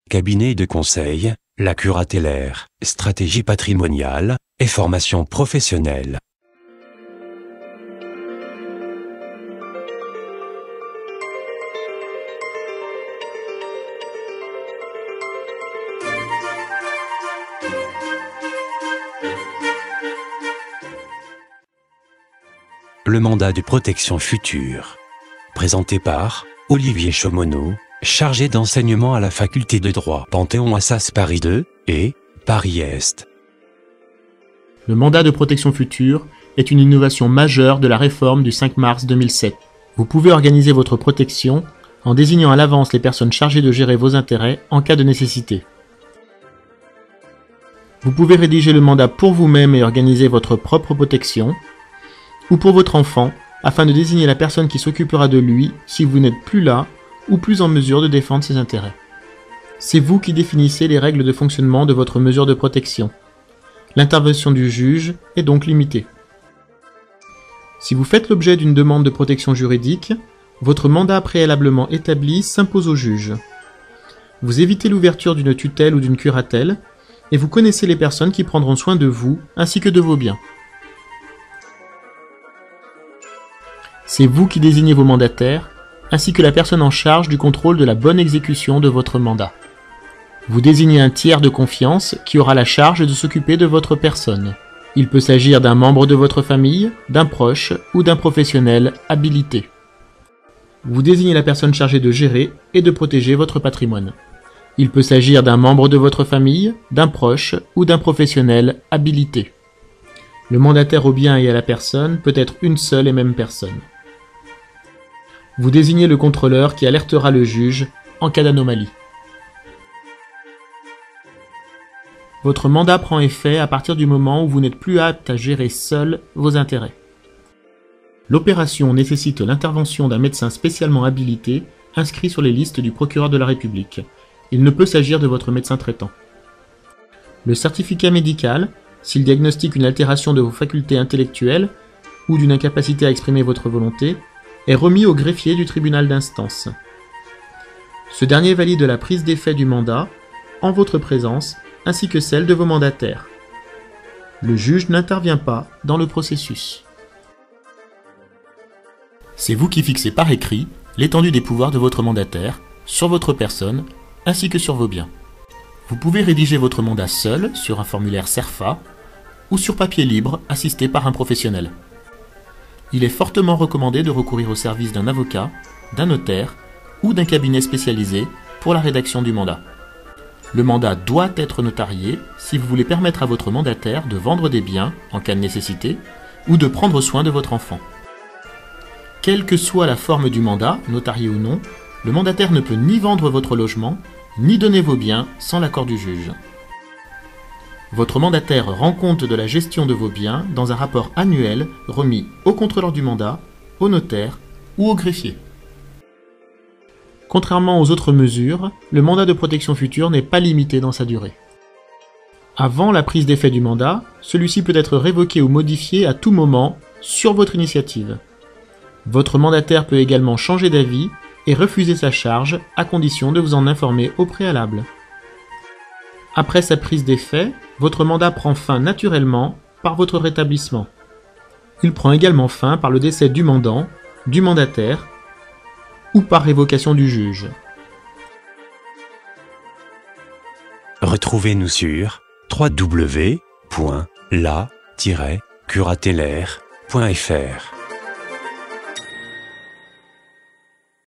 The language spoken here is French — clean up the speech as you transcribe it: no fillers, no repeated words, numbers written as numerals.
cabinet de conseil, la Curatellaire, stratégie patrimoniale et formation professionnelle. Le mandat de protection future. Présenté par Olivier Chaumonneau, chargé d'enseignement à la faculté de droit Panthéon-Assas Paris 2 et Paris-Est. Le mandat de protection future est une innovation majeure de la réforme du 5 mars 2007. Vous pouvez organiser votre protection en désignant à l'avance les personnes chargées de gérer vos intérêts en cas de nécessité. Vous pouvez rédiger le mandat pour vous-même et organiser votre propre protection, ou pour votre enfant, afin de désigner la personne qui s'occupera de lui si vous n'êtes plus là ou plus en mesure de défendre ses intérêts. C'est vous qui définissez les règles de fonctionnement de votre mesure de protection. L'intervention du juge est donc limitée. Si vous faites l'objet d'une demande de protection juridique, votre mandat préalablement établi s'impose au juge. Vous évitez l'ouverture d'une tutelle ou d'une curatelle, et vous connaissez les personnes qui prendront soin de vous ainsi que de vos biens. C'est vous qui désignez vos mandataires, ainsi que la personne en charge du contrôle de la bonne exécution de votre mandat. Vous désignez un tiers de confiance qui aura la charge de s'occuper de votre personne. Il peut s'agir d'un membre de votre famille, d'un proche ou d'un professionnel habilité. Vous désignez la personne chargée de gérer et de protéger votre patrimoine. Il peut s'agir d'un membre de votre famille, d'un proche ou d'un professionnel habilité. Le mandataire au bien et à la personne peut être une seule et même personne. Vous désignez le contrôleur qui alertera le juge en cas d'anomalie. Votre mandat prend effet à partir du moment où vous n'êtes plus apte à gérer seul vos intérêts. L'opération nécessite l'intervention d'un médecin spécialement habilité inscrit sur les listes du procureur de la République. Il ne peut s'agir de votre médecin traitant. Le certificat médical, s'il diagnostique une altération de vos facultés intellectuelles ou d'une incapacité à exprimer votre volonté, est remis au greffier du tribunal d'instance. Ce dernier valide la prise d'effet du mandat, en votre présence, ainsi que celle de vos mandataires. Le juge n'intervient pas dans le processus. C'est vous qui fixez par écrit l'étendue des pouvoirs de votre mandataire, sur votre personne, ainsi que sur vos biens. Vous pouvez rédiger votre mandat seul, sur un formulaire CERFA, ou sur papier libre, assisté par un professionnel. Il est fortement recommandé de recourir au service d'un avocat, d'un notaire ou d'un cabinet spécialisé pour la rédaction du mandat. Le mandat doit être notarié si vous voulez permettre à votre mandataire de vendre des biens en cas de nécessité ou de prendre soin de votre enfant. Quelle que soit la forme du mandat, notarié ou non, le mandataire ne peut ni vendre votre logement, ni donner vos biens sans l'accord du juge. Votre mandataire rend compte de la gestion de vos biens dans un rapport annuel remis au contrôleur du mandat, au notaire ou au greffier. Contrairement aux autres mesures, le mandat de protection future n'est pas limité dans sa durée. Avant la prise d'effet du mandat, celui-ci peut être révoqué ou modifié à tout moment sur votre initiative. Votre mandataire peut également changer d'avis et refuser sa charge à condition de vous en informer au préalable. Après sa prise d'effet, votre mandat prend fin naturellement par votre rétablissement. Il prend également fin par le décès du mandant, du mandataire ou par révocation du juge. Retrouvez-nous sur www.la-curatellaire.fr.